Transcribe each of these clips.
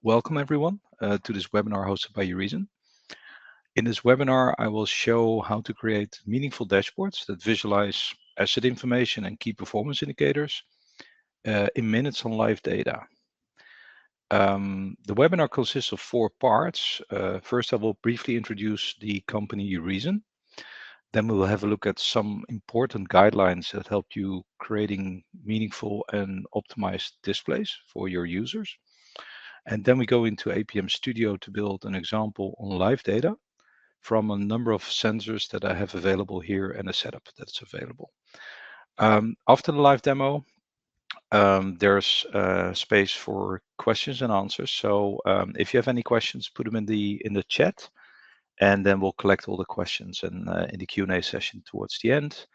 Welcome everyone to this webinar hosted by UReason. In this webinar, I will show how to create meaningful dashboards that visualize asset information and key performance indicators in minutes on live data. The webinar consists of 4 parts. First, I will briefly introduce the company UReason. Then we will have a look at some important guidelines that help you creating meaningful and optimized displays for your users. And then we go into APM Studio to build an example on live data from a number of sensors that I have available here and a setup that's available. After the live demo, there's space for questions and answers. So if you have any questions, put them in the chat, and then we'll collect all the questions. And in the Q&A session towards the end,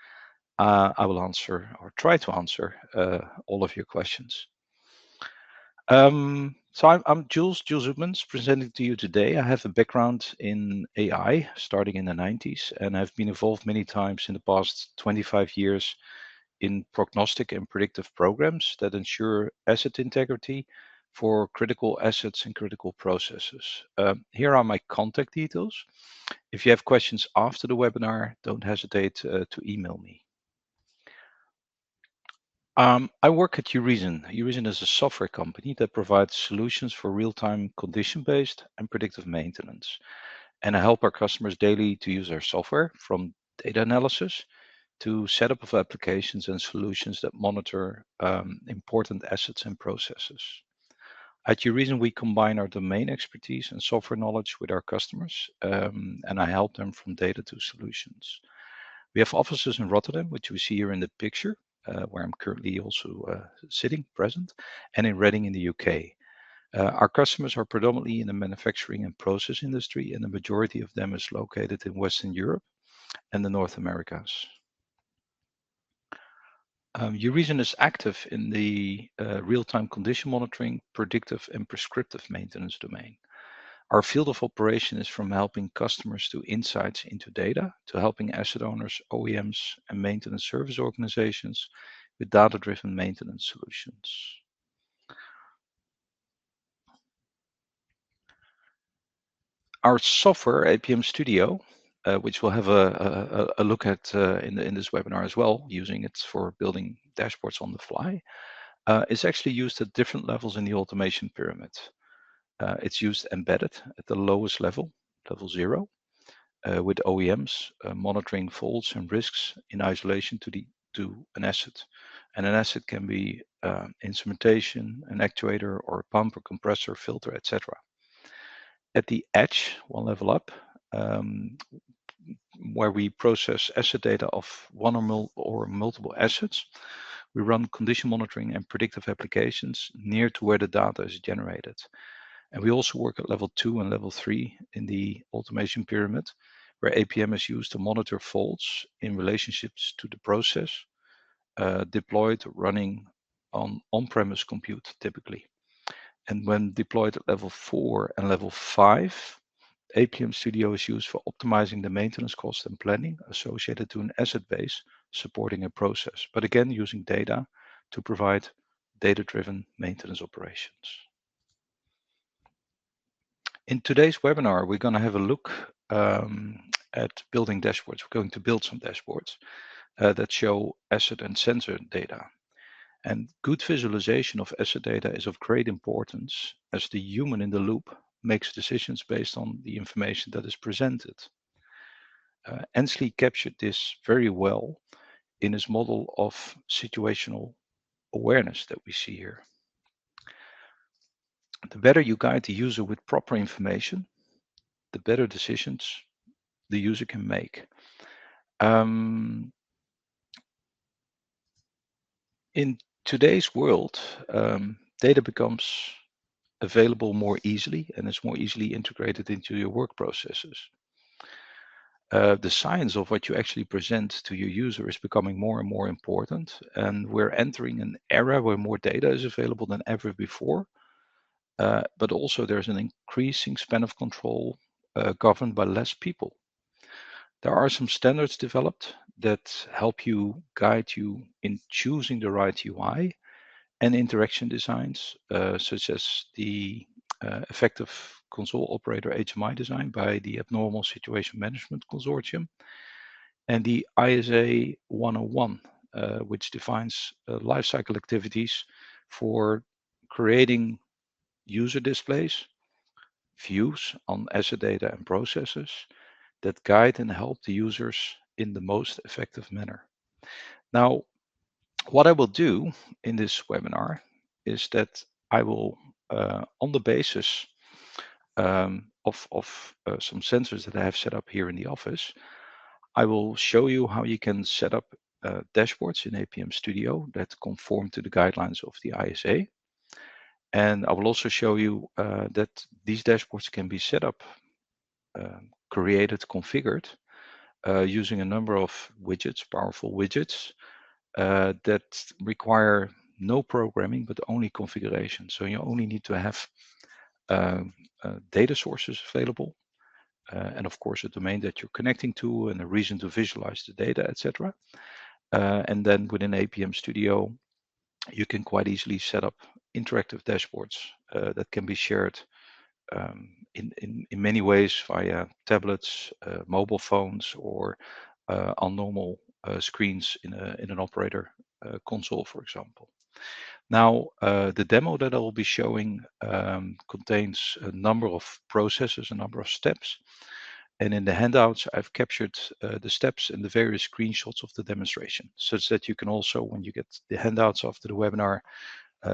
I will answer or try to answer all of your questions. So I'm Jules Zoekmans, presenting to you today. I have a background in AI starting in the 90s, and I've been involved many times in the past 25 years in prognostic and predictive programs that ensure asset integrity for critical assets and critical processes. Here are my contact details. If you have questions after the webinar, don't hesitate to email me. I work at UReason. UReason is a software company that provides solutions for real-time condition-based and predictive maintenance. And I help our customers daily to use our software, from data analysis to setup of applications and solutions that monitor important assets and processes. At UReason, we combine our domain expertise and software knowledge with our customers, and I help them from data to solutions. We have offices in Rotterdam, which we see here in the picture, where I'm currently also sitting present, and in Reading in the UK. Our customers are predominantly in the manufacturing and process industry, and the majority of them is located in Western Europe and the North Americas. UReason is active in the real-time condition monitoring, predictive and prescriptive maintenance domain. Our field of operation is from helping customers to insights into data to helping asset owners, OEMs, and maintenance service organizations with data-driven maintenance solutions. Our software, APM Studio, which we'll have a look at in this webinar as well, using it for building dashboards on the fly, is actually used at different levels in the automation pyramid. It's used embedded at the lowest level, level 0, with OEMs monitoring faults and risks in isolation to an asset. And an asset can be instrumentation, an actuator, or a pump or compressor, filter, etc. At the edge, one level up, where we process asset data of one or multiple assets, we run condition monitoring and predictive applications near to where the data is generated. And we also work at level 2 and level 3 in the automation pyramid, where APM is used to monitor faults in relationships to the process, deployed running on on-premise compute typically. And when deployed at level 4 and level 5, APM Studio is used for optimizing the maintenance cost and planning associated to an asset base supporting a process, but again using data to provide data-driven maintenance operations. In today's webinar, we're going to have a look at building dashboards. We're going to build some dashboards that show asset and sensor data. And good visualization of asset data is of great importance as the human in the loop makes decisions based on the information that is presented. Ensley captured this very well in his model of situational awareness that we see here. The better you guide the user with proper information, the better decisions the user can make. In today's world, data becomes available more easily and is more easily integrated into your work processes. The science of what you actually present to your user is becoming more and more important, and we're entering an era where more data is available than ever before, but also there's an increasing span of control governed by less people. There are some standards developed that help you guide you in choosing the right UI and interaction designs, such as the effective console operator HMI design by the Abnormal Situation Management Consortium, and the ISA 101, which defines lifecycle activities for creating user displays, views on asset data and processes that guide and help the users in the most effective manner. Now, what I will do in this webinar is that I will, on the basis of some sensors that I have set up here in the office, I will show you how you can set up dashboards in APM Studio that conform to the guidelines of the ISA. And I will also show you that these dashboards can be set up, created, configured using a number of widgets, powerful widgets that require no programming, but only configuration. So you only need to have data sources available, and of course a domain that you're connecting to and a reason to visualize the data, etc. And then within APM Studio, you can quite easily set up interactive dashboards that can be shared in many ways via tablets, mobile phones, or on normal screens in an operator console, for example. Now, the demo that I will be showing contains a number of processes, a number of steps. And in the handouts, I've captured the steps and the various screenshots of the demonstration, such that you can also, when you get the handouts after the webinar,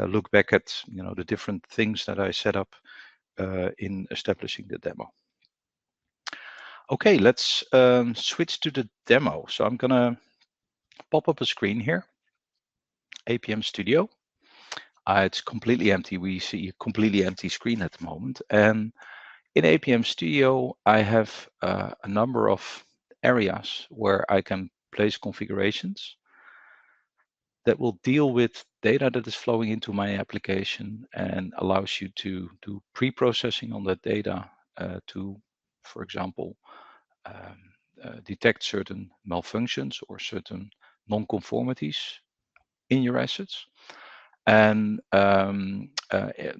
look back at the different things that I set up in establishing the demo. Okay, let's switch to the demo. So I'm gonna pop up a screen here, APM Studio. It's completely empty. We see a completely empty screen at the moment. And in APM Studio, I have a number of areas where I can place configurations that will deal with data that is flowing into my application and allows you to do pre-processing on that data to, for example, detect certain malfunctions or certain non-conformities in your assets. And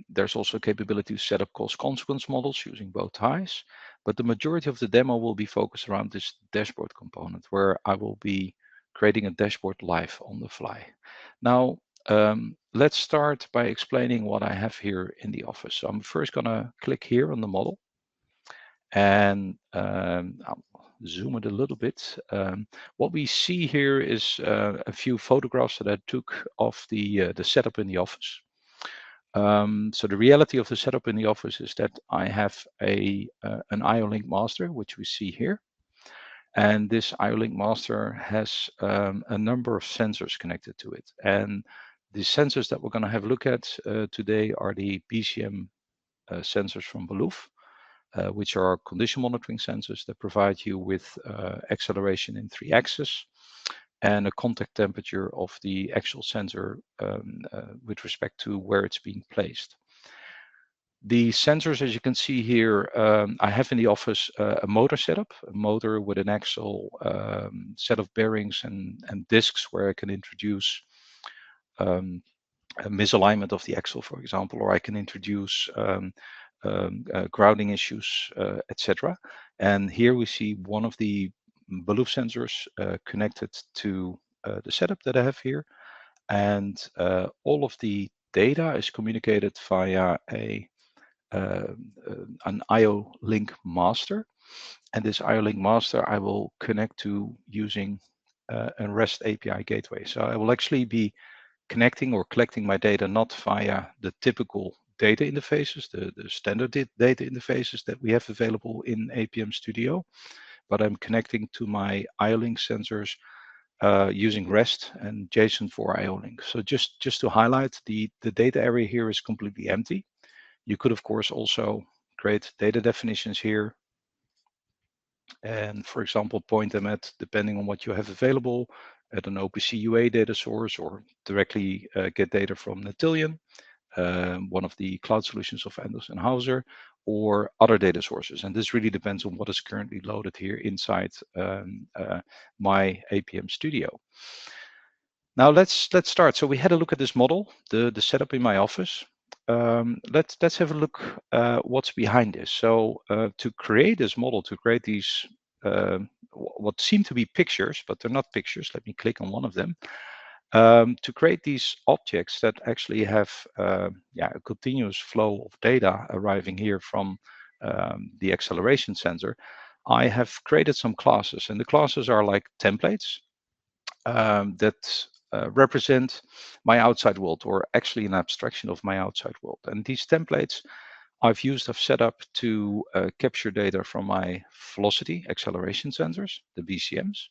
there's also capability to set up cost consequence models using bow ties. But the majority of the demo will be focused around this dashboard component, where I will be creating a dashboard live on the fly. Now, let's start by explaining what I have here in the office. So I'm first going to click here on the model. And I'll zoom it a little bit. What we see here is a few photographs that I took of the setup in the office. So the reality of the setup in the office is that I have an IO-Link master, which we see here. And this IO-Link master has a number of sensors connected to it. And the sensors that we're going to have a look at today are the BCM sensors from Balluff, which are condition monitoring sensors that provide you with acceleration in 3 axes and a contact temperature of the actual sensor with respect to where it's being placed. The sensors, as you can see here, I have in the office a motor setup, a motor with an axle, set of bearings and discs where I can introduce a misalignment of the axle, for example, or I can introduce grounding issues, etc. And here we see one of the Balluff sensors connected to the setup that I have here. And all of the data is communicated via an IO-Link master. And this IO-Link master I will connect to using a REST API gateway. So I will actually be connecting or collecting my data not via the typical data interfaces, the standard data interfaces that we have available in APM Studio, but I'm connecting to my IO-Link sensors using REST and JSON for IO-Link. So just to highlight, the data area here is completely empty. You could, of course, also create data definitions here and, for example, point them at, depending on what you have available, at an OPC UA data source or directly get data from Natillion, one of the cloud solutions of Enders and Hauser, or other data sources. And this really depends on what is currently loaded here inside my APM Studio. Now let's start. So we had a look at this model, the setup in my office. let's have a look what's behind this. So to create this model, to create these what seem to be pictures, but they're not pictures. Let me click on one of them. To create these objects that actually have a continuous flow of data arriving here from the acceleration sensor, I have created some classes, and the classes are like templates that represent my outside world, or actually an abstraction of my outside world. And these templates I've set up to capture data from my velocity acceleration sensors, the VCMs.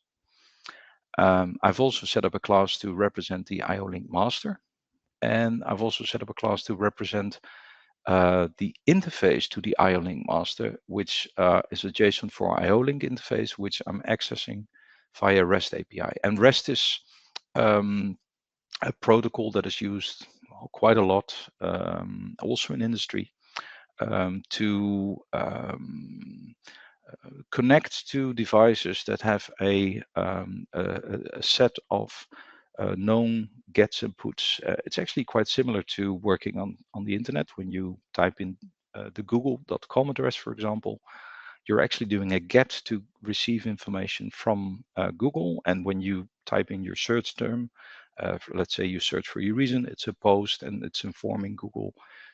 I've also set up a class to represent the IO-Link master. And I've also set up a class to represent the interface to the IO-Link master, which is a JSON for IO-Link interface, which I'm accessing via REST API. And REST is a protocol that is used quite a lot, also in industry, to connect to devices that have a set of known gets and puts. It's actually quite similar to working on the internet. When you type in the google.com address, for example, you're actually doing a get to receive information from Google. And when you type in your search term, let's say you search for UReason, it's a post, and it's informing Google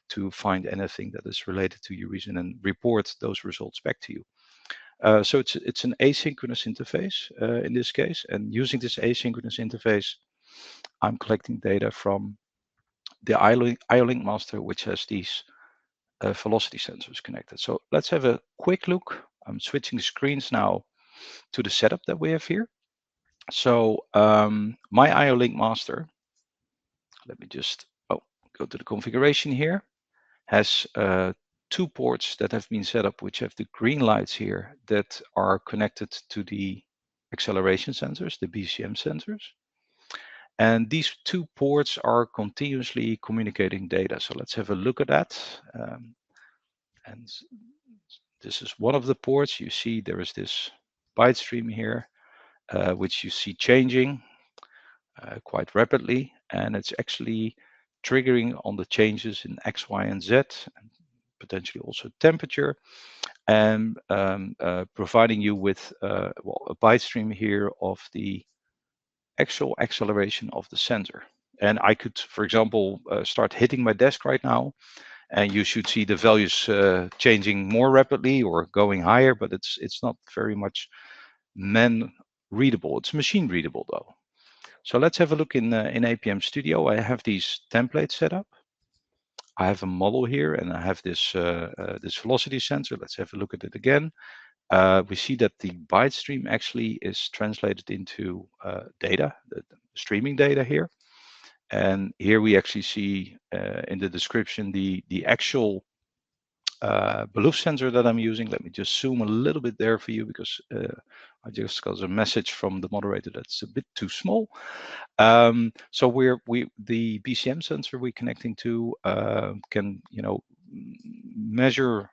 to find anything that is related to UReason and report those results back to you. So it's an asynchronous interface in this case, and using this asynchronous interface, I'm collecting data from the IO-Link master, which has these velocity sensors connected. So let's have a quick look. I'm switching screens now to the setup that we have here. So my IO-Link master, let me just go to the configuration here, has two ports that have been set up, which have the green lights here that are connected to the acceleration sensors, the BCM sensors. And these two ports are continuously communicating data. So let's have a look at that. And this is one of the ports. You see there is this byte stream here, which you see changing quite rapidly. And it's actually triggering on the changes in X, Y, and Z, and potentially also temperature, and providing you with a byte stream here of the actual acceleration of the sensor. And I could, for example, start hitting my desk right now, and you should see the values changing more rapidly or going higher, but it's not very much man readable. It's machine readable though. So let's have a look in APM Studio. I have these templates set up. I have a model here, and I have this this velocity sensor. Let's have a look at it again. We see that the byte stream actually is translated into data, the streaming data here. And here we actually see in the description the actual Balluff sensor that I'm using. Let me just zoom a little bit there for you, because I just got a message from the moderator that's a bit too small. So the BCM sensor we're connecting to can measure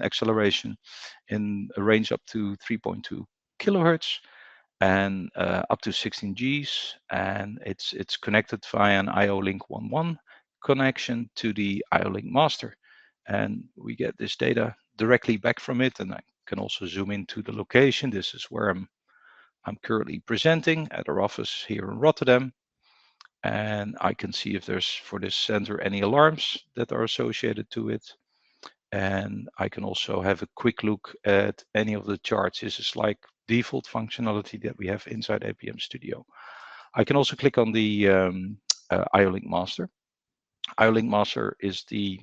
acceleration in a range up to 3.2 kilohertz and up to 16 Gs, and it's connected via an IO-Link 1.1 connection to the IO-Link master, and we get this data directly back from it. And I can also zoom into the location. This is where I'm currently presenting at our office here in Rotterdam, and I can see if there's for this sensor any alarms that are associated to it. And I can also have a quick look at any of the charts. This is like default functionality that we have inside APM Studio. I can also click on the IO-Link master. IO-Link master is the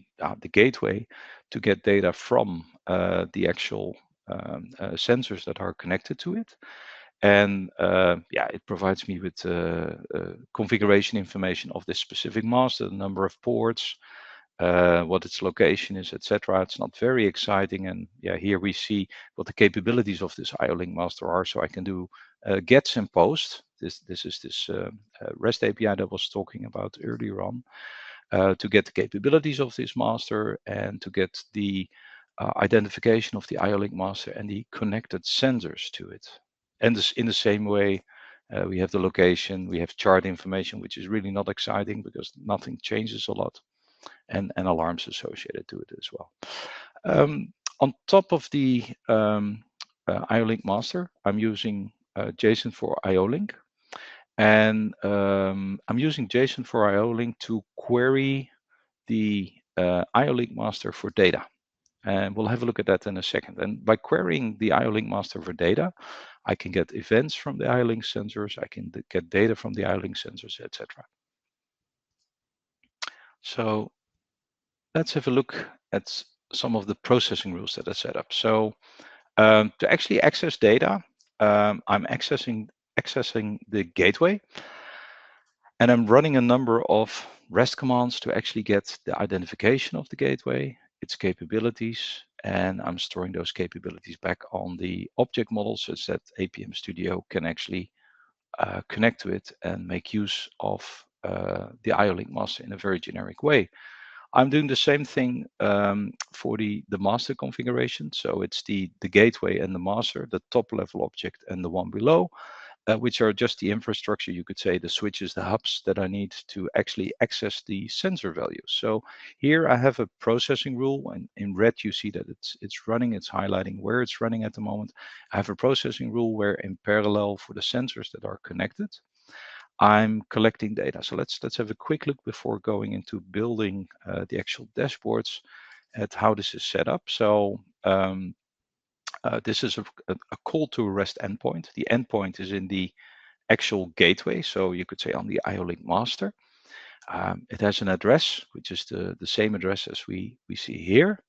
gateway to get data from the actual sensors that are connected to it. And it provides me with configuration information of this specific master, the number of ports, what its location is, etc. It's not very exciting. And here we see what the capabilities of this IO-Link master are. So I can do gets and posts. This is this REST API that I was talking about earlier on, to get the capabilities of this master and to get the identification of the IO-Link master and the connected sensors to it. And this, in the same way, we have the location, we have chart information, which is really not exciting because nothing changes a lot. and alarms associated to it as well. On top of the IO-Link master, I'm using JSON for IO-Link. And I'm using JSON for IO-Link to query the IO-Link master for data. And we'll have a look at that in a second. And by querying the IO-Link master for data, I can get events from the IO-Link sensors, I can get data from the IO-Link sensors, etc. So let's have a look at some of the processing rules that I set up. So to actually access data, I'm accessing the gateway, and I'm running a number of REST commands to actually get the identification of the gateway, its capabilities, and I'm storing those capabilities back on the object model such that APM Studio can actually connect to it and make use of the IO-Link master in a very generic way. I'm doing the same thing for the master configuration. So it's the gateway and the master, the top level object and the one below, which are just the infrastructure, you could say, the switches, the hubs that I need to actually access the sensor values. So here I have a processing rule, and in red you see that it's running, it's highlighting where it's running at the moment. I have a processing rule where in parallel for the sensors that are connected, I'm collecting data. So let's have a quick look before going into building the actual dashboards at how this is set up. So this is a call to a REST endpoint. The endpoint is in the actual gateway, so you could say on the IO-Link master. It has an address, which is the same address as we see here,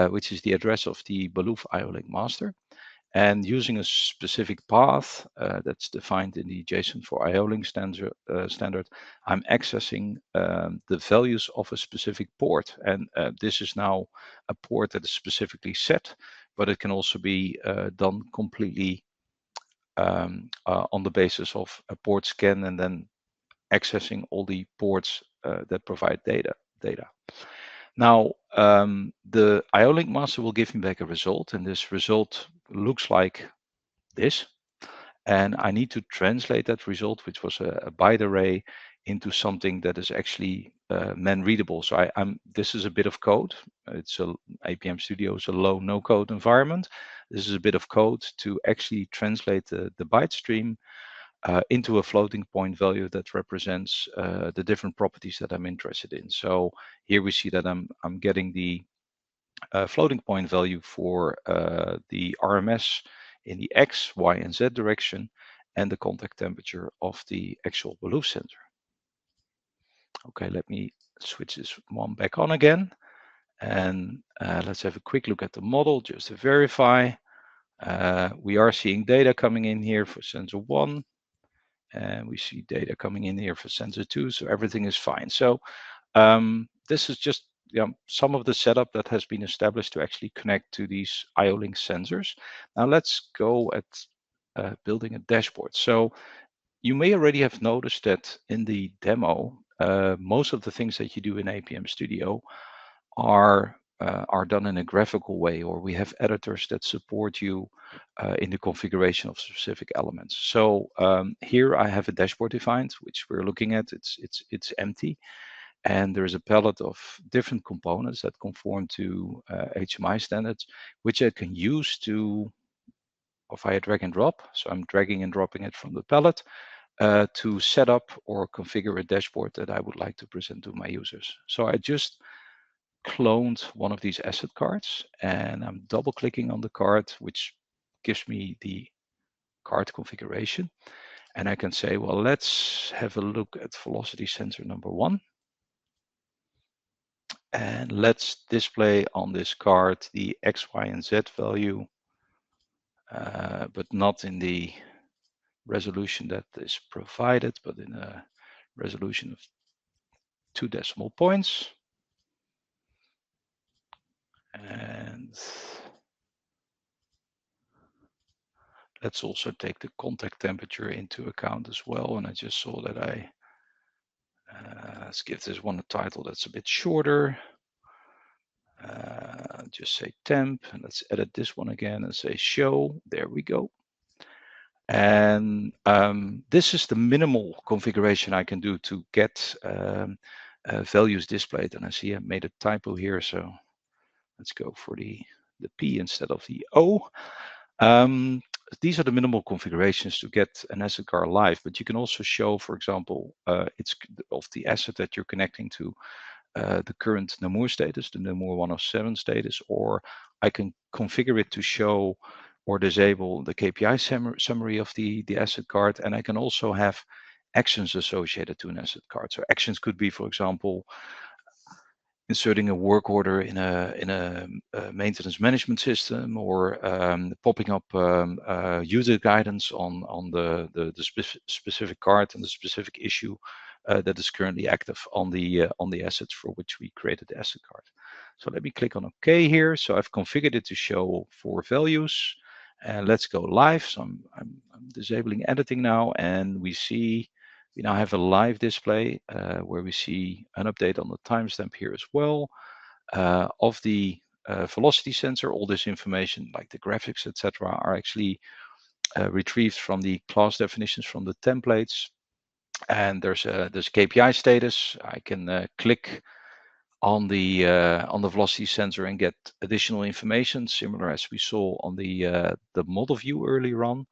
which is the address of the Balluff IO-Link master. And using a specific path that's defined in the JSON for IO-Link standard, I'm accessing the values of a specific port. And this is now a port that is specifically set, but it can also be done completely on the basis of a port scan and then accessing all the ports that provide data. Now, the IO-Link master will give me back a result, and this result looks like this. And I need to translate that result, which was a byte array, into something that is actually man-readable. So this is a bit of code. APM Studio is a low no-code environment. This is a bit of code to actually translate the byte stream into a floating point value that represents the different properties that I'm interested in. So here we see that I'm getting the floating point value for the RMS in the X, Y, and Z direction, and the contact temperature of the actual Balluff sensor. Okay, let me switch this one back on again. And let's have a quick look at the model just to verify. We are seeing data coming in here for sensor 1. And we see data coming in here for sensor 2. So everything is fine. So this is just some of the setup that has been established to actually connect to these IO-Link sensors. Now let's go at building a dashboard. So you may already have noticed that in the demo, most of the things that you do in APM Studio are done in a graphical way, or we have editors that support you in the configuration of specific elements. So here I have a dashboard defined, which we're looking at. It's empty. And there is a palette of different components that conform to HMI standards, which I can use to, via drag and drop. So I'm dragging and dropping it from the palette to set up or configure a dashboard that I would like to present to my users. So I just cloned one of these asset cards, and I'm double clicking on the card, which gives me the card configuration. And I can say, well, let's have a look at velocity sensor number 1. And let's display on this card the X, Y, and Z value, but not in the resolution that is provided, but in a resolution of 2 decimal points. And let's also take the contact temperature into account as well. And I just saw that let's give this one a title that's a bit shorter. Just say temp, and let's edit this one again and say show. There we go. And this is the minimal configuration I can do to get values displayed. And I see I made a typo here, so let's go for the P instead of the O. These are the minimal configurations to get an asset car live, but you can also show, for example, it's of the asset that you're connecting to the current Namur status, the Namur 107 status, or I can configure it to show or disable the KPI summary of the asset card, and I can also have actions associated to an asset card. So actions could be, for example, inserting a work order in a maintenance management system, or popping up user guidance on the specific card and the specific issue that is currently active on the assets for which we created the asset card. So let me click on OK here. So I've configured it to show 4 values, and let's go live. So I'm disabling editing now, and we see we now have a live display where we see an update on the timestamp here as well of the velocity sensor. All this information, like the graphics, etc., are actually retrieved from the class definitions from the templates. And there's KPI status. I can click on the velocity sensor and get additional information, similar as we saw on the model view earlier on.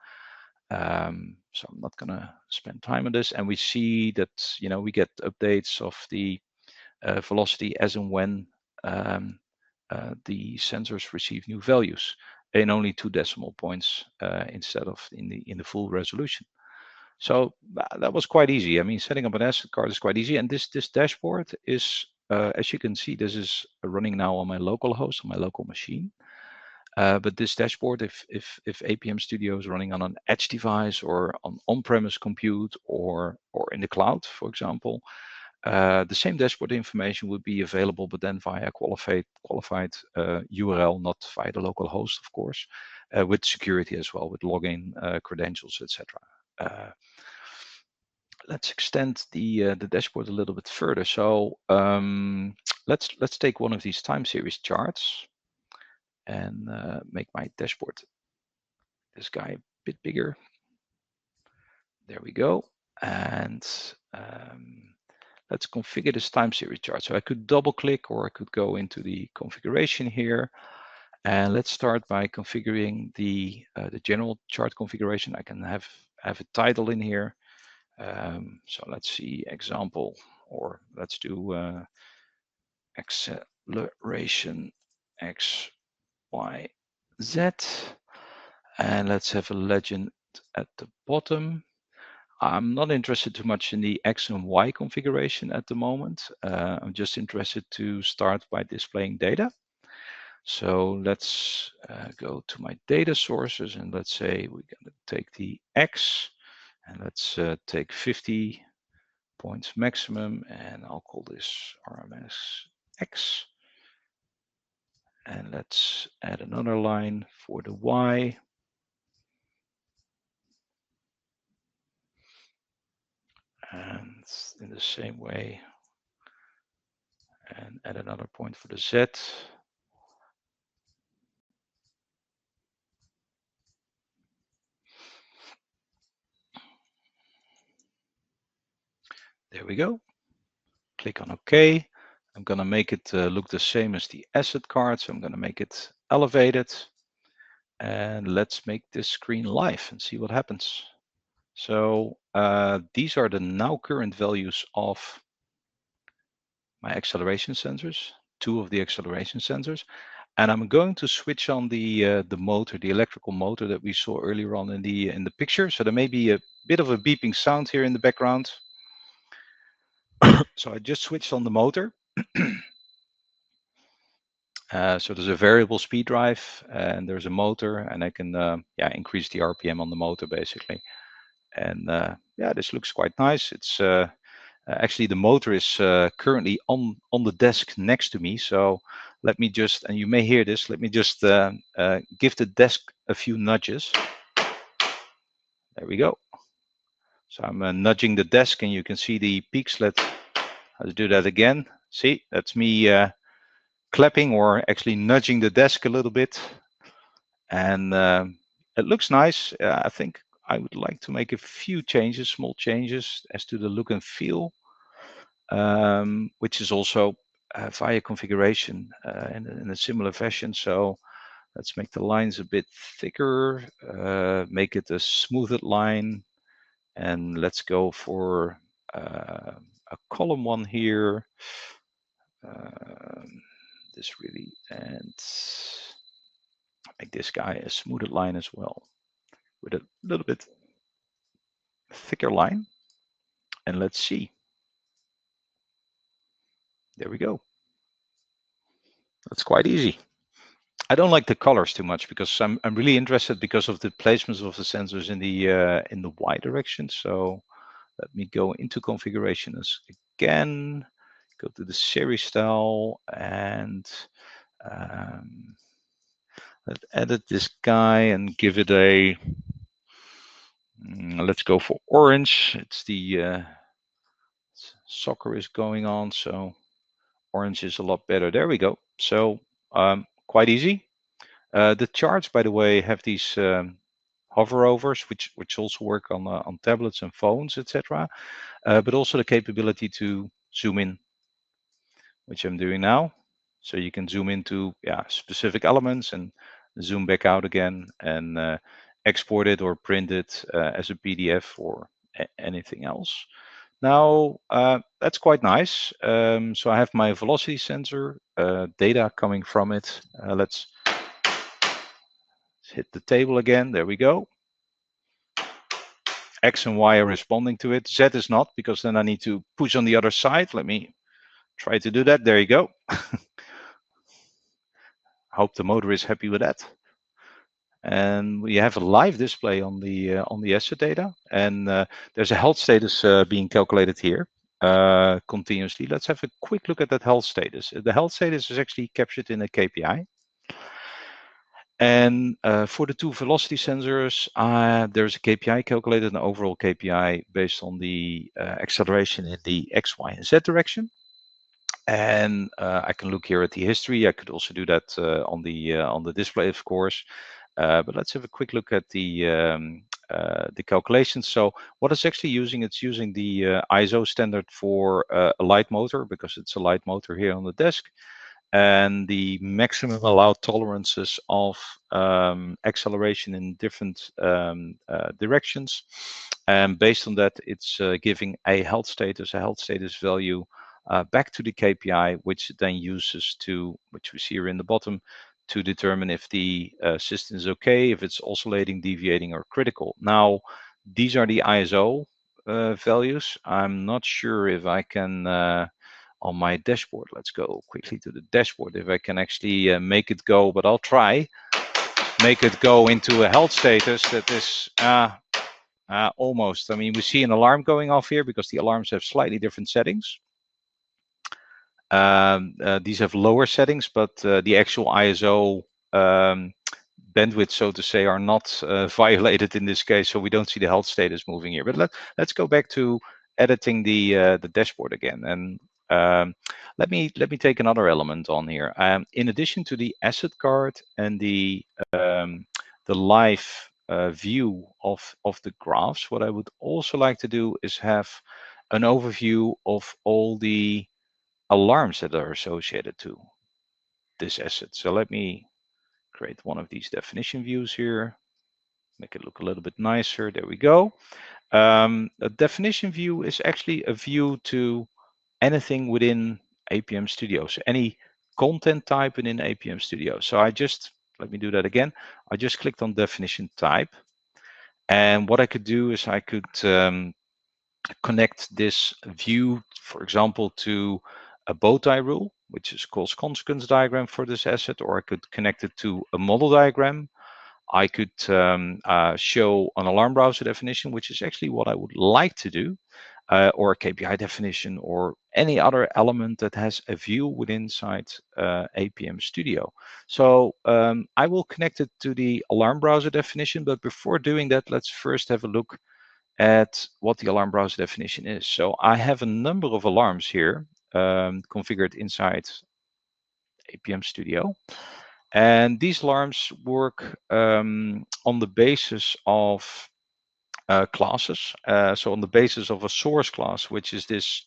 So I'm not going to spend time on this. And we see that, we get updates of the velocity as and when the sensors receive new values in only 2 decimal points instead of in the full resolution. So that was quite easy. I mean, setting up an asset card is quite easy. And this dashboard is, as you can see, this is running now on my local host, on my local machine. But this dashboard, if APM Studio is running on an edge device or on-premise compute or in the cloud, for example, the same dashboard information would be available, but then via qualified URL, not via the local host, of course, with security as well, with login credentials, etc. Let's extend the dashboard a little bit further. So let's take one of these time series charts and make my dashboard, this guy, a bit bigger. There we go. And let's configure this time series chart. So I could double click, or I could go into the configuration here. And let's start by configuring the general chart configuration. I can have a title in here. So let's see, example, or let's do acceleration X, Y, Z. And let's have a legend at the bottom. I'm not interested too much in the X and Y configuration at the moment. I'm just interested to start by displaying data. So let's go to my data sources, and let's say we're going to take the X, and let's take 50 points maximum, and I'll call this RMS X. And let's add another line for the Y. And in the same way, and add another point for the Z. There we go. Click on OK. I'm going to make it look the same as the asset card. So I'm going to make it elevated. And let's make this screen live and see what happens. So these are the now current values of my acceleration sensors, 2 of the acceleration sensors. And I'm going to switch on the motor, the electrical motor that we saw earlier on in the picture. So there may be a bit of a beeping sound here in the background. So I just switched on the motor. So there's a variable speed drive, and there's a motor, and I can increase the RPM on the motor basically. And this looks quite nice. It's actually, the motor is currently on the desk next to me. So let me just, and you may hear this, let me just give the desk a few nudges. There we go. So I'm nudging the desk, and you can see the peaks. Let's do that again. See, that's me clapping, or actually nudging the desk a little bit. And it looks nice. I think I would like to make a few changes, small changes, as to the look and feel. which is also via configuration in a similar fashion. So let's make the lines a bit thicker, make it a smoothed line, and let's go for a column one here. This really, and make this guy a smoothed line as well with a little bit thicker line. And let's see. There we go. That's quite easy. I don't like the colors too much because I'm really interested because of the placements of the sensors in the Y direction. So let me go into configurations again, go to the series style, and let's edit this guy and give it a, let's go for orange. It's the soccer is going on, so orange is a lot better. There we go. So quite easy. The charts, by the way, have these hover overs, which also work on tablets and phones, etc. But also the capability to zoom in, which I'm doing now. So you can zoom into specific elements and zoom back out again and export it or print it as a PDF or anything else. Now, that's quite nice. So I have my velocity sensor, data coming from it. Let's hit the table again. There we go. X and Y are responding to it. Z is not, because then I need to push on the other side. Let me try to do that. There you go. Hope the motor is happy with that. And we have a live display on the asset data, and there's a health status being calculated here continuously. Let's have a quick look at that health status. The health status is actually captured in a KPI. And for the two velocity sensors, there's a KPI calculated, an overall KPI based on the acceleration in the X, Y, and Z direction. And I can look here at the history. I could also do that on the display, of course. But let's have a quick look at the calculations. So what it's actually using, it's using the ISO standard for a light motor, because it's a light motor here on the desk, and the maximum allowed tolerances of acceleration in different directions. And based on that, it's giving a health status value back to the KPI, which it then uses to, which we see here in the bottom, to determine if the system is okay, if it's oscillating, deviating, or critical. Now, these are the ISO values. I'm not sure if I can, on my dashboard, let's go quickly to the dashboard, if I can actually make it go, but I'll try, make it go into a health status that is almost. I mean, we see an alarm going off here because the alarms have slightly different settings. These have lower settings, but the actual ISO bandwidth, so to say, are not violated in this case, so we don't see the health status moving here. But let's go back to editing the dashboard again, and let me take another element on here. In addition to the asset card and the live view of the graphs, what I would also like to do is have an overview of all the alarms that are associated to this asset. So let me create one of these definition views here, make it look a little bit nicer. There we go. A definition view is actually a view to anything within APM Studio. So any content type within APM Studio. So let me do that again. I just clicked on definition type. And what I could do is I could connect this view, for example, to a bow tie rule, which is called consequence diagram for this asset, or I could connect it to a model diagram. I could show an alarm browser definition, which is actually what I would like to do, or a KPI definition, or any other element that has a view within inside APM Studio. So I will connect it to the alarm browser definition, but before doing that, let's first have a look at what the alarm browser definition is. So I have a number of alarms here configured inside APM Studio. And these alarms work on the basis of classes. So on the basis of a source class, which is this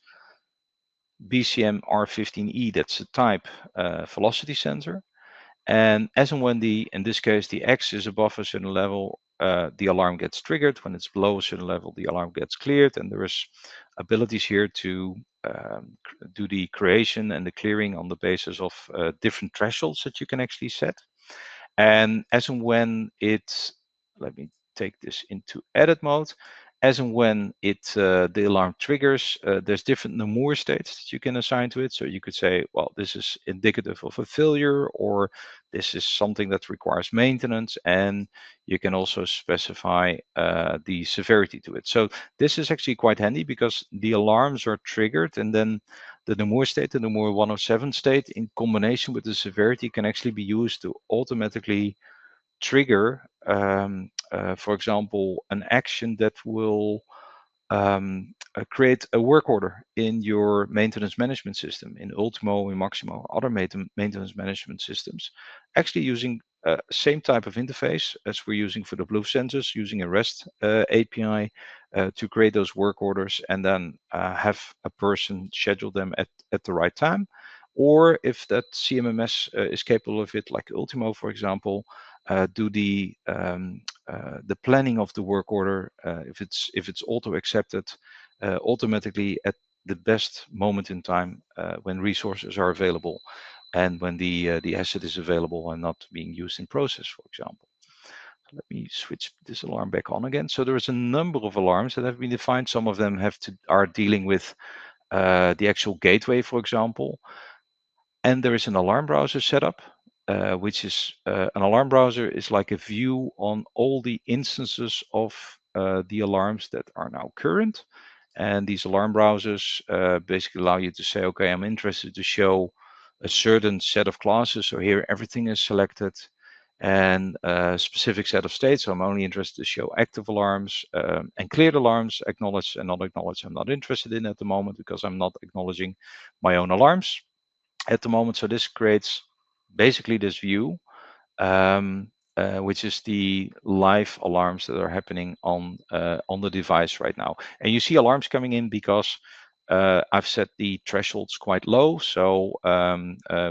BCM R15E, that's a type velocity sensor. And as and when in this case, the X is above a certain level, the alarm gets triggered. When it's below a certain level, the alarm gets cleared. And there is abilities here to do the creation and the clearing on the basis of different thresholds that you can actually set. And as and when let me take this into edit mode. As and when the alarm triggers, there's different Nemours states that you can assign to it. So you could say, well, this is indicative of a failure, or this is something that requires maintenance. And you can also specify the severity to it. So this is actually quite handy because the alarms are triggered, and then the Nemours state, the Nemours 107 state, in combination with the severity, can actually be used to automatically trigger, for example, an action that will create a work order in your maintenance management system, in Ultimo, in Maximo, other maintenance management systems, actually using same type of interface as we're using for the Balluff sensors, using a REST API to create those work orders, and then have a person schedule them at the right time. Or if that CMMS is capable of it, like Ultimo, for example, do the planning of the work order, if it's auto accepted, automatically at the best moment in time when resources are available and when the asset is available and not being used in process, for example. So let me switch this alarm back on again. So there is a number of alarms that have been defined. Some of them are dealing with the actual gateway, for example. And there is an alarm browser setup, which is an alarm browser is like a view on all the instances of the alarms that are now current. And these alarm browsers basically allow you to say, okay, I'm interested to show a certain set of classes. So here everything is selected, and a specific set of states. So I'm only interested to show active alarms and cleared alarms, acknowledged and not acknowledged. I'm not interested in at the moment because I'm not acknowledging my own alarms at the moment. So this creates basically this view, which is the live alarms that are happening on the device right now. And you see alarms coming in because I've set the thresholds quite low. So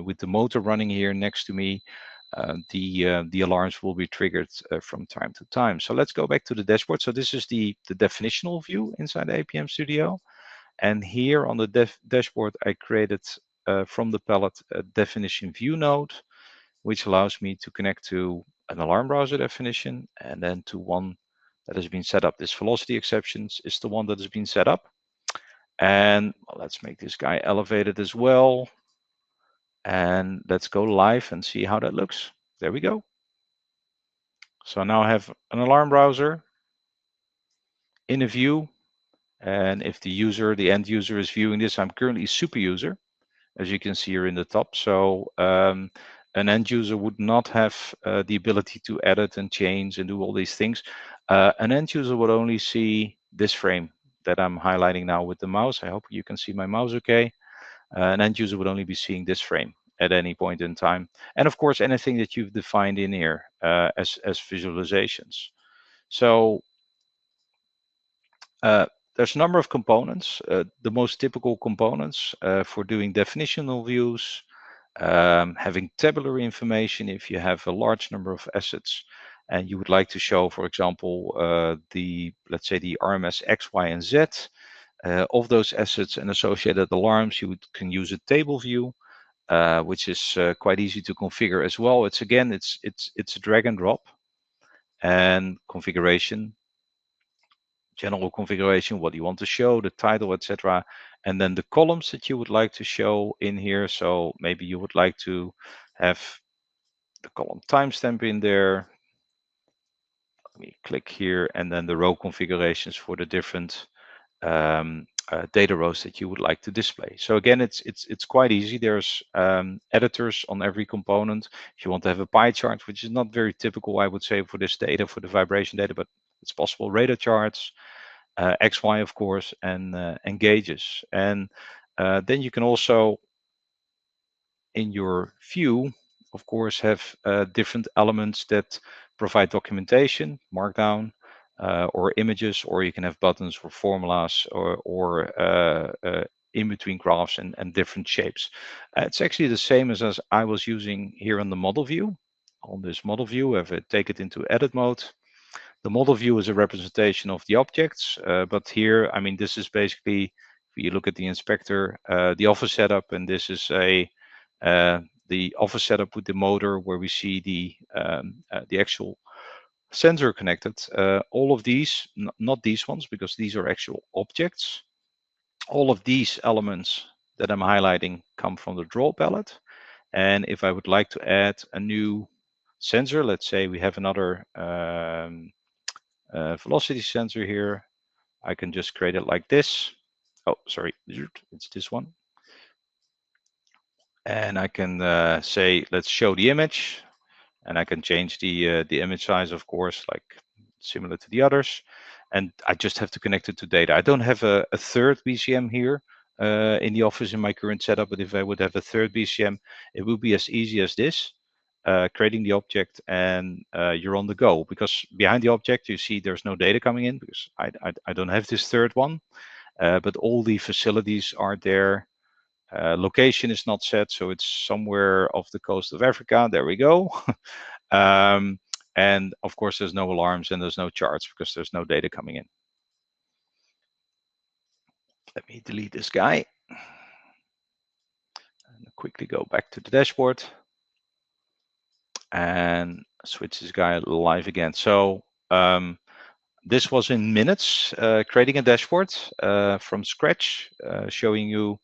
with the motor running here next to me, the alarms will be triggered from time to time. So let's go back to the dashboard. So this is the definitional view inside APM Studio. And here on the dashboard, I created from the palette a definition view node, which allows me to connect to an alarm browser definition and then to one that has been set up. This velocity exceptions is the one that has been set up. And let's make this guy elevated as well. And let's go live and see how that looks. There we go. So now I have an alarm browser in a view. And if the end user is viewing this, I'm currently super user, as you can see here in the top. So an end user would not have the ability to edit and change and do all these things. An end user would only see this frame that I'm highlighting now with the mouse. I hope you can see my mouse okay. An end user would only be seeing this frame at any point in time. And of course, anything that you've defined in here as visualizations. So there's a number of components. The most typical components for doing definitional views, having tabular information if you have a large number of assets and you would like to show, for example, let's say the RMS X, Y, and Z of those assets and associated alarms, can use a table view, which is quite easy to configure as well. It's a drag and drop and configuration, general configuration, what you want to show, the title, etc. And then the columns that you would like to show in here. So maybe you would like to have the column timestamp in there. Let me click here, and then the row configurations for the different data rows that you would like to display. So again, it's quite easy. There's editors on every component. If you want to have a pie chart, which is not very typical, I would say, for this data, for the vibration data, but it's possible. Radar charts, XY, of course, and gauges. And then you can also, in your view, of course, have different elements that provide documentation, markdown, or images, or you can have buttons or formulas or in between graphs and different shapes. It's actually the same as I was using here on the model view. On this model view, if I take it into edit mode, the model view is a representation of the objects, but here, I mean, this is basically, if you look at the inspector, the office setup, and this is the office setup with the motor where we see the actual sensor connected. All of these, not these ones, because these are actual objects. All of these elements that I'm highlighting come from the draw palette. And if I would like to add a new sensor, let's say we have another velocity sensor here, I can just create it like this. Oh, sorry, it's this one. And I can say, let's show the image, and I can change the image size, of course, like similar to the others. And I just have to connect it to data. I don't have a third BCM here in the office in my current setup, but if I would have a third BCM, it would be as easy as this, creating the object, and you're on the go. Because behind the object, you see there's no data coming in because I don't have this third one, but all the facilities are there. Location is not set, so it's somewhere off the coast of Africa. There we go. And of course, there's no alarms and there's no charts because there's no data coming in. Let me delete this guy and quickly go back to the dashboard and switch this guy live again. So this was in minutes, creating a dashboard from scratch, showing you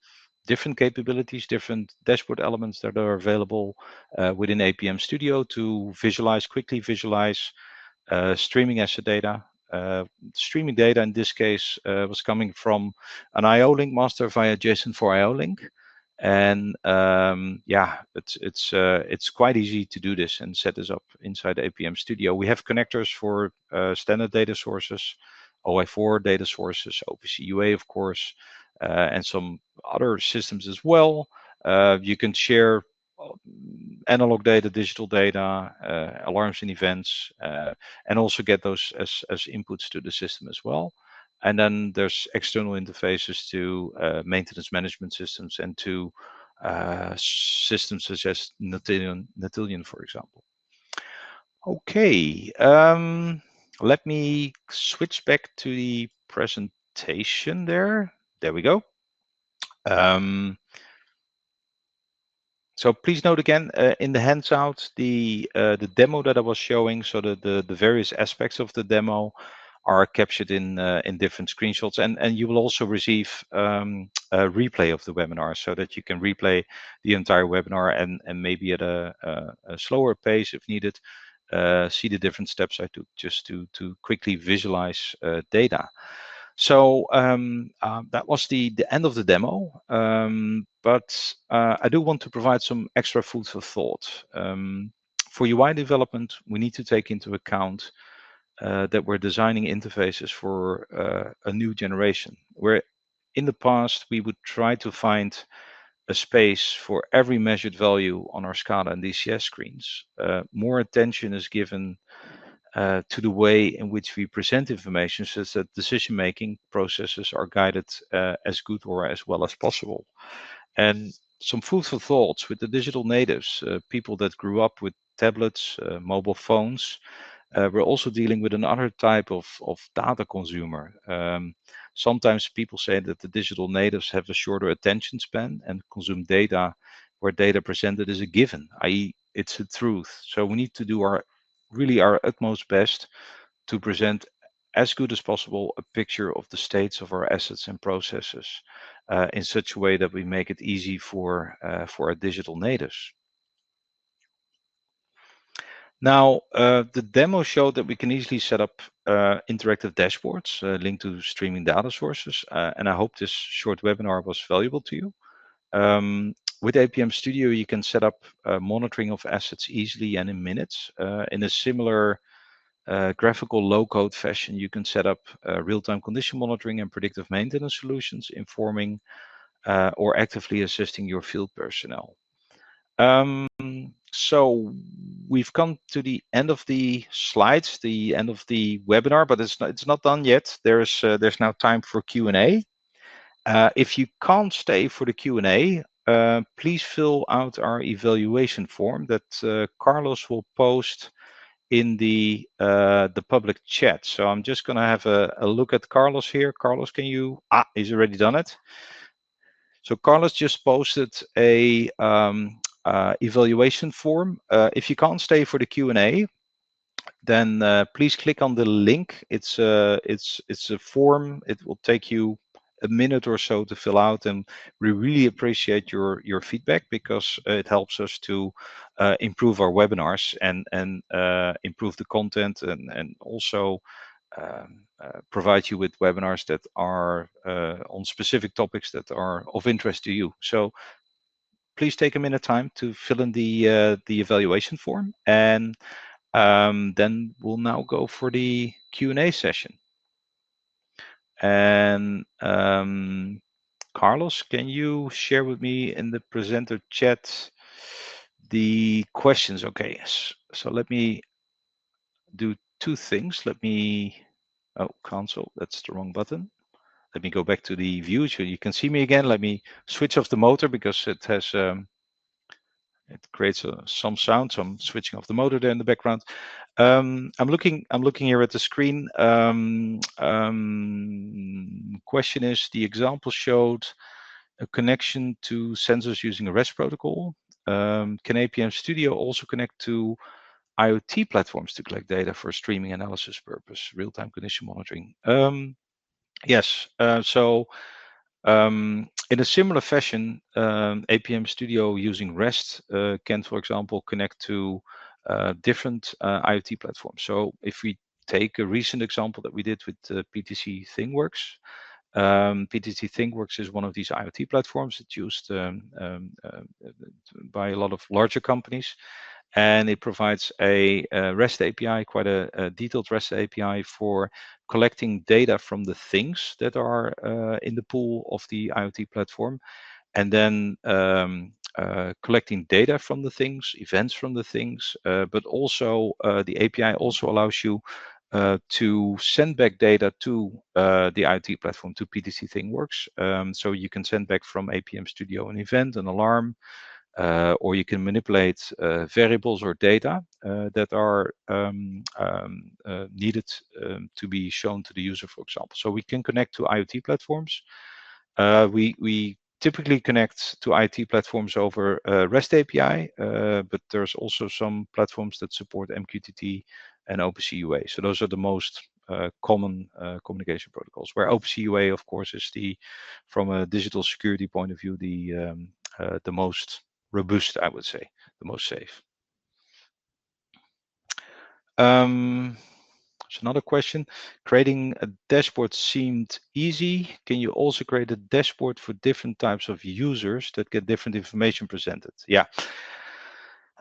different capabilities, different dashboard elements that are available within APM Studio to quickly visualize streaming asset data. Streaming data in this case was coming from an IO link master via JSON for IO link. And yeah, it's quite easy to do this and set this up inside APM Studio. We have connectors for standard data sources, OI4 data sources, OPC UA, of course, and some other systems as well. You can share analog data, digital data, alarms and events, and also get those as inputs to the system as well. And then there's external interfaces to maintenance management systems and to systems such as Natillion, for example. Okay, let me switch back to the presentation there. There we go. So please note again in the handout the demo that I was showing. So the various aspects of the demo are captured in different screenshots, and you will also receive a replay of the webinar so that you can replay the entire webinar and maybe at a slower pace if needed, see the different steps I took just to quickly visualize data. So that was the end of the demo, but I do want to provide some extra food for thought. For UI development, we need to take into account that we're designing interfaces for a new generation, where in the past we would try to find a space for every measured value on our SCADA and DCS screens. More attention is given to the way in which we present information so that decision-making processes are guided as good or as well as possible. And some food for thoughts with the digital natives, people that grew up with tablets, mobile phones. We're also dealing with another type of data consumer. Sometimes people say that the digital natives have a shorter attention span and consume data where data presented is a given, i.e. it's a truth. So we need to do our utmost best to present as good as possible a picture of the states of our assets and processes in such a way that we make it easy for our digital natives. Now, the demo showed that we can easily set up interactive dashboards linked to streaming data sources, and I hope this short webinar was valuable to you. With APM Studio, you can set up monitoring of assets easily and in minutes. In a similar graphical low-code fashion, you can set up real-time condition monitoring and predictive maintenance solutions, informing or actively assisting your field personnel. So we've come to the end of the slides, the end of the webinar, but it's not done yet. There's now time for Q&A. If you can't stay for the Q&A, please fill out our evaluation form that Carlos will post in the public chat. So I'm just going to have a look at Carlos here. Carlos, can you? He's already done it. So Carlos just posted a evaluation form. If you can't stay for the Q&A, then please click on the link. It's a form. It will take you a minute or so to fill out, and we really appreciate your feedback because it helps us to improve our webinars and improve the content and also provide you with webinars that are on specific topics that are of interest to you. So please take a minute time to fill in the evaluation form, and then we'll now go for the Q&A session. And Carlos, can you share with me in the presenter chat the questions? Okay, so let me do two things. Let me, cancel, that's the wrong button. Let me go back to the view so you can see me again. Let me switch off the motor because it has, it creates some sound. So I'm switching off the motor there in the background. I'm looking here at the screen. Question is, the example showed a connection to sensors using a REST protocol. Can APM Studio also connect to IoT platforms to collect data for streaming analysis purpose, real-time condition monitoring? Yes. In a similar fashion, APM Studio using REST can, for example, connect to different IoT platforms. So if we take a recent example that we did with PTC ThingWorks, PTC ThingWorks is one of these IoT platforms that's used by a lot of larger companies. And it provides a REST API, quite a detailed REST API for collecting data from the things that are in the pool of the IoT platform, and then collecting data from the things, events from the things, but also the API also allows you to send back data to the IoT platform, to PTC ThingWorks. So you can send back from APM Studio an event, an alarm, or you can manipulate variables or data that are needed to be shown to the user, for example. So we can connect to IoT platforms. We typically connect to IoT platforms over REST API, but there's also some platforms that support MQTT and OpenSea UA. So those are the most common communication protocols, where OpenSea UA, of course, is from a digital security point of view, the most robust, I would say, the most safe. There's another question. Creating a dashboard seemed easy. Can you also create a dashboard for different types of users that get different information presented? Yeah.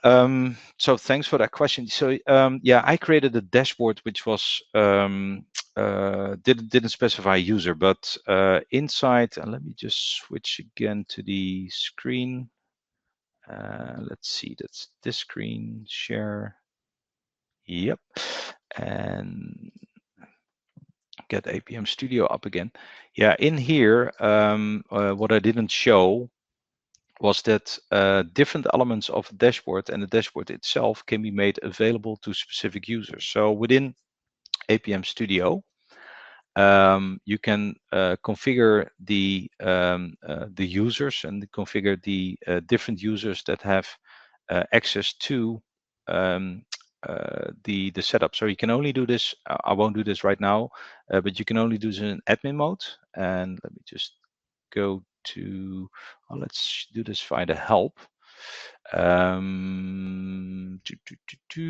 So thanks for that question. So yeah, I created a dashboard which was didn't specify user, but inside, and let me just switch again to the screen. Let's see, that's this screen, share. Yep. And get APM Studio up again. Yeah, in here, what I didn't show was that different elements of the dashboard and the dashboard itself can be made available to specific users. So within APM Studio, you can configure the users and configure the different users that have access to the setup. So you can only do this. I won't do this right now, but you can only do this in admin mode. And let me just go to. Let's do this via the help.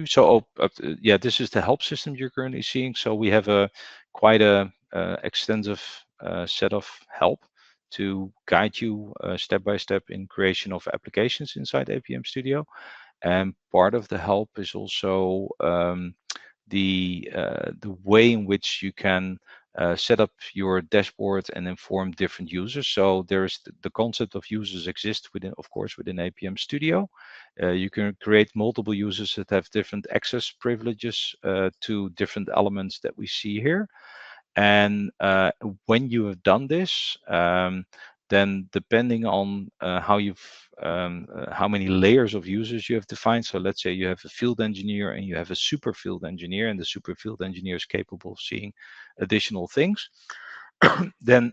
So yeah, this is the help system you're currently seeing. So we have quite a extensive set of help to guide you step by step in creation of applications inside APM Studio. And part of the help is also the way in which you can set up your dashboard and inform different users. So there's the concept of users exist within, of course, within APM Studio. You can create multiple users that have different access privileges to different elements that we see here. And when you have done this, then depending on how many layers of users you have defined. So let's say you have a field engineer and you have a super field engineer, and the super field engineer is capable of seeing additional things. Then,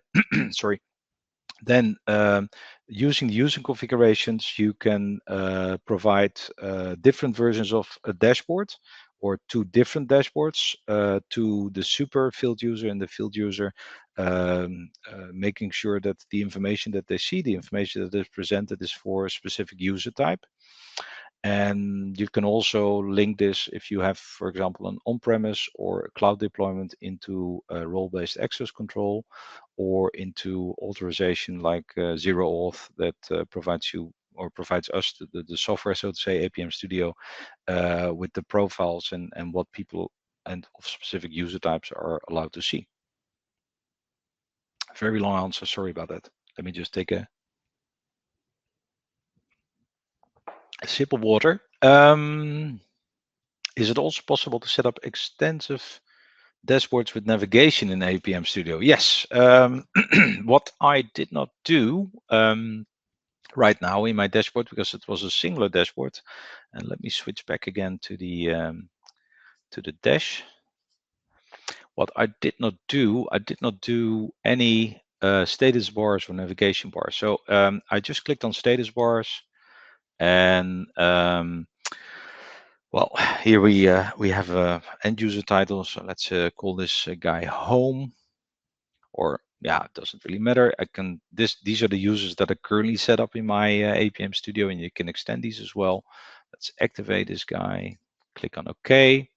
sorry. Then using the user configurations, you can provide different versions of a dashboard or two different dashboards to the super field user and the field user, making sure that the information that they see, the information that is presented, is for a specific user type. And you can also link this if you have, for example, an on-premise or a cloud deployment into role-based access control or into authorization like Zero Auth that provides you or provides us the software, so to say, APM Studio, with the profiles and what people and of specific user types are allowed to see. Very long answer. Sorry about that. Let me just take a sip of water. Is it also possible to set up extensive dashboards with navigation in APM Studio? Yes. What I did not do right now in my dashboard, because it was a singular dashboard, and let me switch back again to the dash. What I did not do any status bars or navigation bars. So I just clicked on status bars, and well, here we have a end user title. So let's call this guy home, or yeah, it doesn't really matter. These are the users that are currently set up in my APM Studio, and you can extend these as well. Let's activate this guy. Click on OK,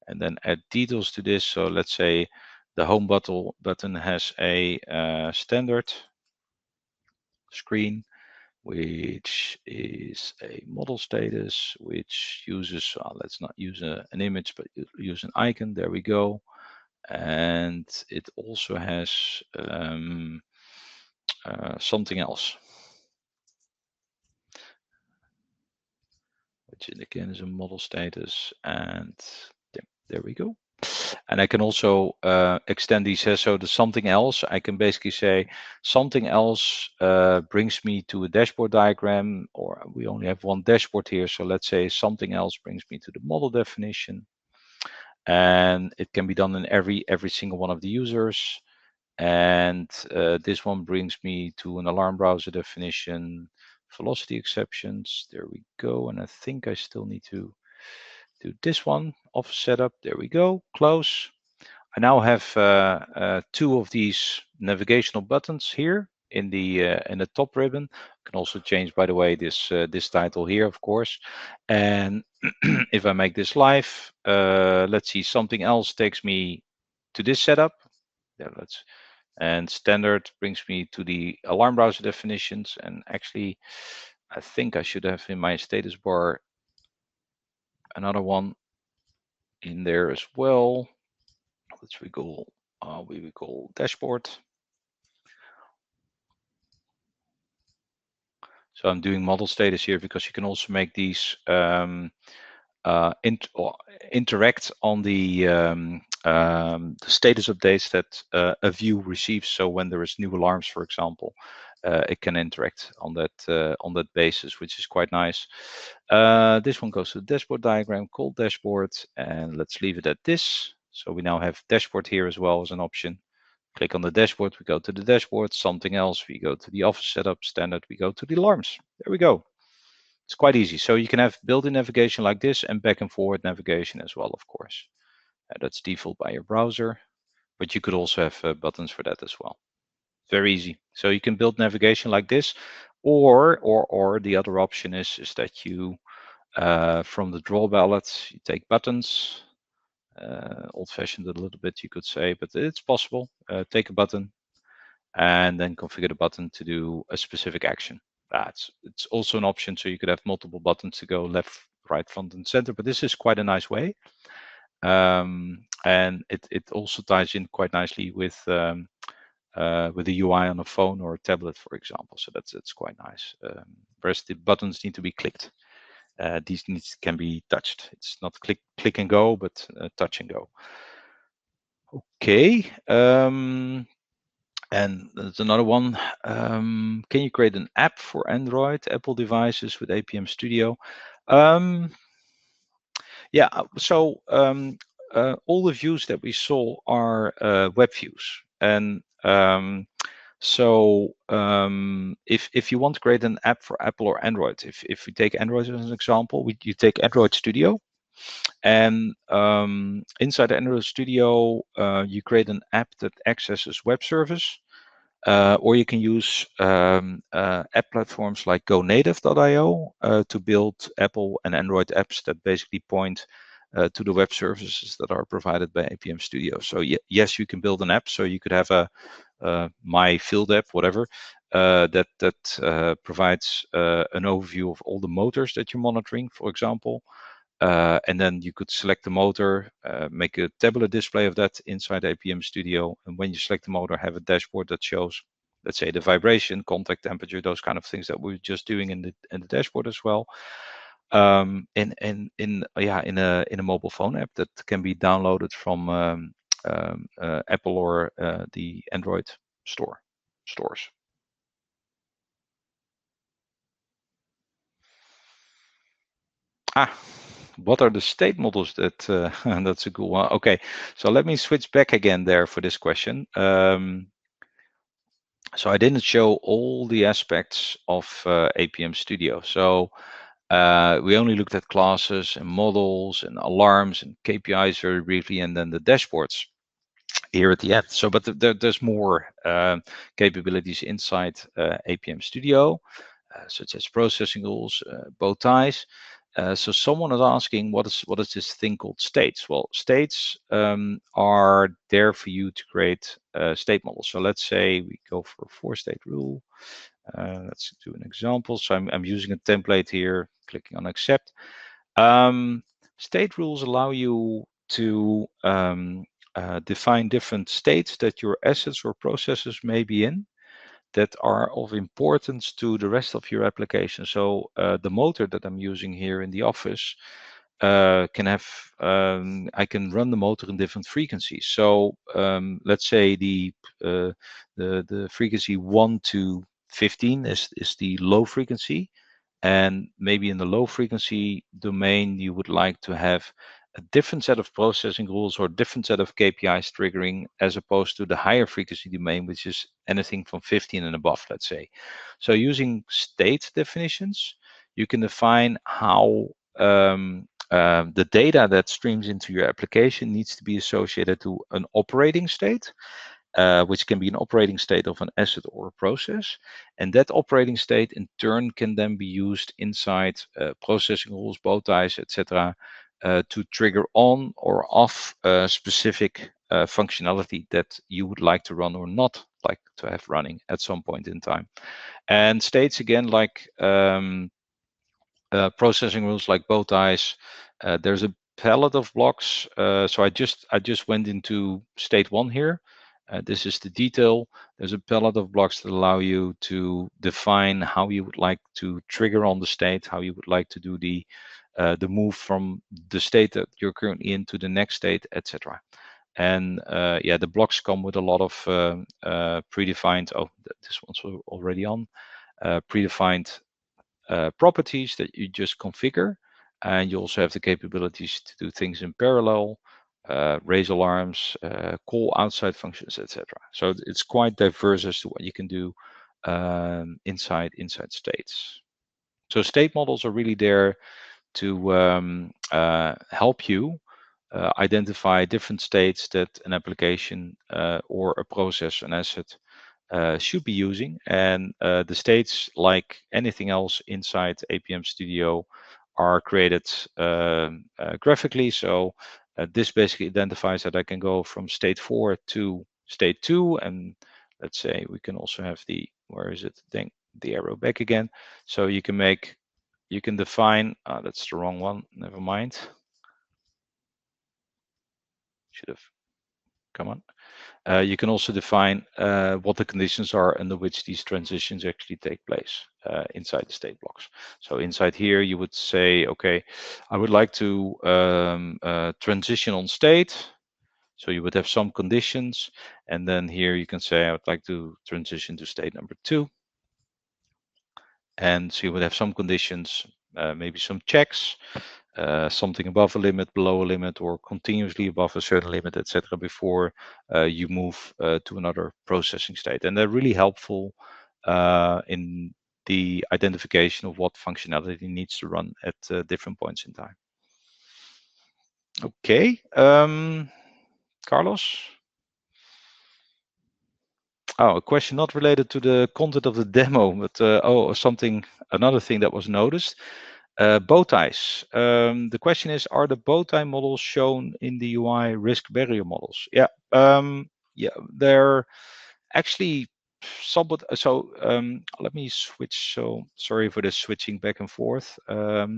and then add details to this. So let's say the home button has a standard screen, which is a model status, which uses, let's not use an image, but use an icon. There we go. And it also has something else, which again is a model status. And there we go. And I can also extend these. So the something else, I can basically say something else brings me to a dashboard diagram, or we only have one dashboard here. So let's say something else brings me to the model definition. And it can be done in every single one of the users. And this one brings me to an alarm browser definition, velocity exceptions. There we go. And I think I still need to do this one, off setup. There we go, close. I now have two of these navigational buttons here in the top ribbon. I can also change, by the way, this title here, of course. And if I make this live, let's see, something else takes me to this setup. Yeah, and standard brings me to the alarm browser definitions. And actually, I think I should have in my status bar another one in there as well. Which we call dashboard. So I'm doing model status here because you can also make these interact on the status updates that a view receives. So when there is new alarms, for example, it can interact on that basis, which is quite nice. This one goes to the dashboard diagram called dashboard, and let's leave it at this. So we now have dashboard here as well as an option. Click on the dashboard, we go to the dashboard, something else, we go to the office setup, standard, we go to the alarms. There we go. It's quite easy. So you can have built-in navigation like this and back and forward navigation as well, of course. That's default by your browser, but you could also have buttons for that as well. Very easy. So you can build navigation like this, or the other option is that you, from the draw ballot, you take buttons, old-fashioned a little bit, you could say, but it's possible. Take a button and then configure the button to do a specific action. It's also an option, so you could have multiple buttons to go left, right, front, and center. But this is quite a nice way, and it also ties in quite nicely with the UI on a phone or a tablet, for example. So that's quite nice. Whereas the buttons need to be clicked. These can be touched. It's not click and go, but touch and go. Okay. And there's another one. Can you create an app for Android, Apple devices with APM Studio? Um, yeah, all the views that we saw are web views. And if you want to create an app for Apple or Android, if we take Android as an example, you take Android Studio, and inside Android Studio, you create an app that accesses web service. Or you can use app platforms like GoNative.io to build Apple and Android apps that basically point to the web services that are provided by APM Studio. So yes, you can build an app. So you could have a My Field app, whatever, that provides an overview of all the motors that you're monitoring, for example. And then you could select the motor, make a tabular display of that inside APM Studio. And when you select the motor, have a dashboard that shows, let's say, the vibration, contact temperature, those kind of things that we were just doing in the dashboard as well. In a mobile phone app that can be downloaded from Apple or the Android stores. What are the state models that that's a good one. Okay, so let me switch back again there for this question. So I didn't show all the aspects of APM Studio. So we only looked at classes and models and alarms and KPIs very briefly, and then the dashboards here at the end. So, but there's more capabilities inside APM Studio, such as processing rules, bow ties. So someone is asking, what is this thing called states? Well, states are there for you to create state models. So let's say we go for a 4-state rule. Let's do an example. So I'm using a template here, clicking on accept. State rules allow you to define different states that your assets or processes may be in that are of importance to the rest of your application. So the motor that I'm using here in the office can have, I can run the motor in different frequencies. So let's say the frequency 1 to 15 is the low frequency. And maybe in the low frequency domain, you would like to have a different set of processing rules or different set of KPIs triggering as opposed to the higher frequency domain, which is anything from 15 and above, let's say. So using state definitions, you can define how the data that streams into your application needs to be associated to an operating state, which can be an operating state of an asset or a process. And that operating state in turn can then be used inside processing rules, bow ties, etc., to trigger on or off specific functionality that you would like to run or not like to have running at some point in time. And states, again, like processing rules like bow ties, there's a palette of blocks. So I just went into state 1 here. This is the detail. There's a palette of blocks that allow you to define how you would like to trigger on the state, how you would like to do the move from the state that you're currently in to the next state, etc. And yeah, the blocks come with a lot of predefined. Oh, this one's already on. Predefined properties that you just configure. And you also have the capabilities to do things in parallel, raise alarms, call outside functions, etc. So it's quite diverse as to what you can do inside states. So state models are really there to help you identify different states that an application or a process, an asset, should be using. And the states, like anything else inside APM Studio, are created graphically. So this basically identifies that I can go from state 4 to state 2. And let's say we can also have the, where is it? The arrow back again. So you can define, that's the wrong one, never mind. Should have come on. You can also define what the conditions are under which these transitions actually take place inside the state blocks. So inside here, you would say, okay, I would like to transition on state. So you would have some conditions, and then here you can say, I would like to transition to state number 2. And so you would have some conditions, maybe some checks, something above a limit, below a limit, or continuously above a certain limit, etc., before you move to another processing state. And they're really helpful in the identification of what functionality needs to run at different points in time. Okay, Carlos? Oh, a question not related to the content of the demo, but another thing that was noticed. Bow ties. The question is, are the bow tie models shown in the UI risk barrier models? Yeah, they're actually somewhat. So let me switch. So sorry for the switching back and forth. Let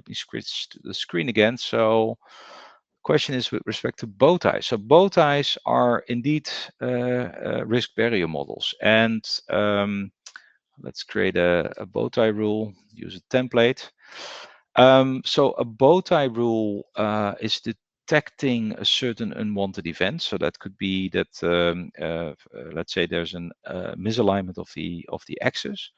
me switch to the screen again. So question is with respect to bow ties. So bow ties are indeed risk barrier models, and let's create a bow tie rule. Use a template. So a bow tie rule is detecting a certain unwanted event. So that could be that let's say there's an misalignment of the axis,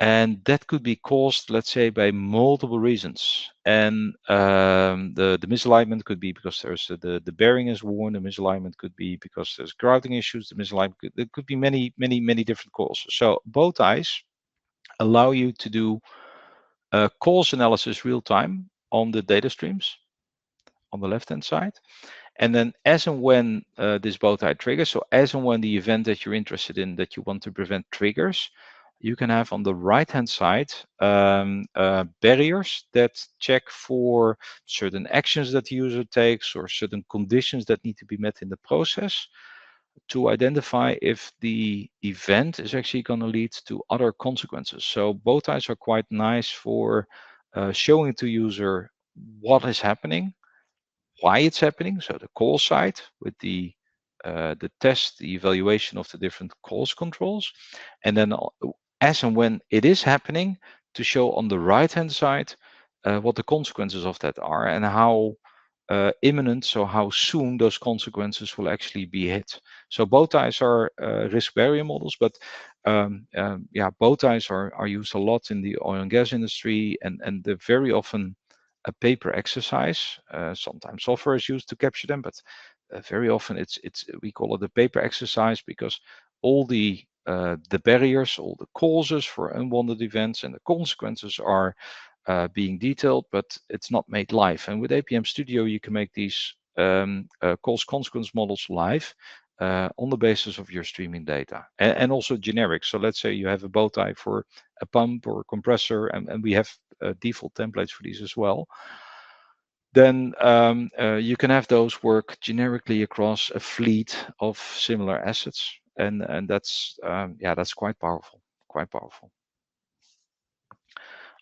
and that could be caused, let's say, by multiple reasons. And the misalignment could be because there's the bearing is worn. The misalignment could be because there's grouting issues. The misalignment there could be many different causes. So bow ties allow you to do cause analysis real time on the data streams on the left hand side. And then as and when this bow tie triggers, so as and when the event that you're interested in that you want to prevent triggers, you can have on the right hand side barriers that check for certain actions that the user takes or certain conditions that need to be met in the process to identify if the event is actually going to lead to other consequences. So bow ties are quite nice for showing to user what is happening, why it's happening. So the call side with the test, the evaluation of the different calls controls, and then as and when it is happening, to show on the right hand side what the consequences of that are and how imminent, so how soon those consequences will actually be hit. So bow ties are risk barrier models, but yeah, bow ties are used a lot in the oil and gas industry, and they're very often a paper exercise. Sometimes software is used to capture them, but very often it's we call it a paper exercise because all the barriers, all the causes for unwanted events and the consequences are being detailed, but it's not made live. And with APM Studio, you can make these cause consequence models live on the basis of your streaming data, and also generic. So let's say you have a bow tie for a pump or a compressor, and we have default templates for these as well. Then you can have those work generically across a fleet of similar assets, and that's yeah, that's quite powerful, quite powerful.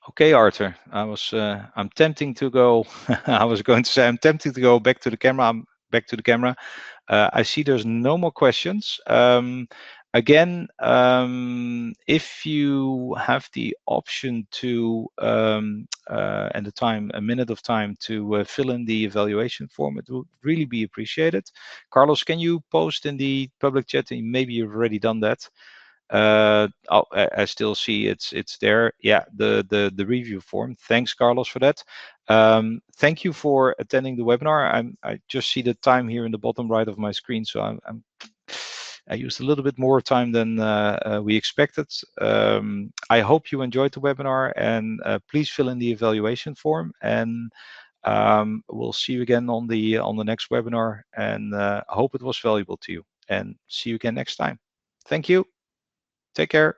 Okay, Arthur, I'm tempting to go. I was going to say I'm tempting to go back to the camera. I'm back to the camera. I see there's no more questions. Again, if you have the option to and the time, a minute of time to fill in the evaluation form, it would really be appreciated. Carlos, can you post in the public chat? And maybe you've already done that. I still see it's there. Yeah, the review form. Thanks, Carlos, for that. Thank you for attending the webinar. I just see the time here in the bottom right of my screen, so I used a little bit more time than we expected. I hope you enjoyed the webinar, and please fill in the evaluation form, and we'll see you again on the next webinar, and I hope it was valuable to you, and see you again next time. Thank you. Take care.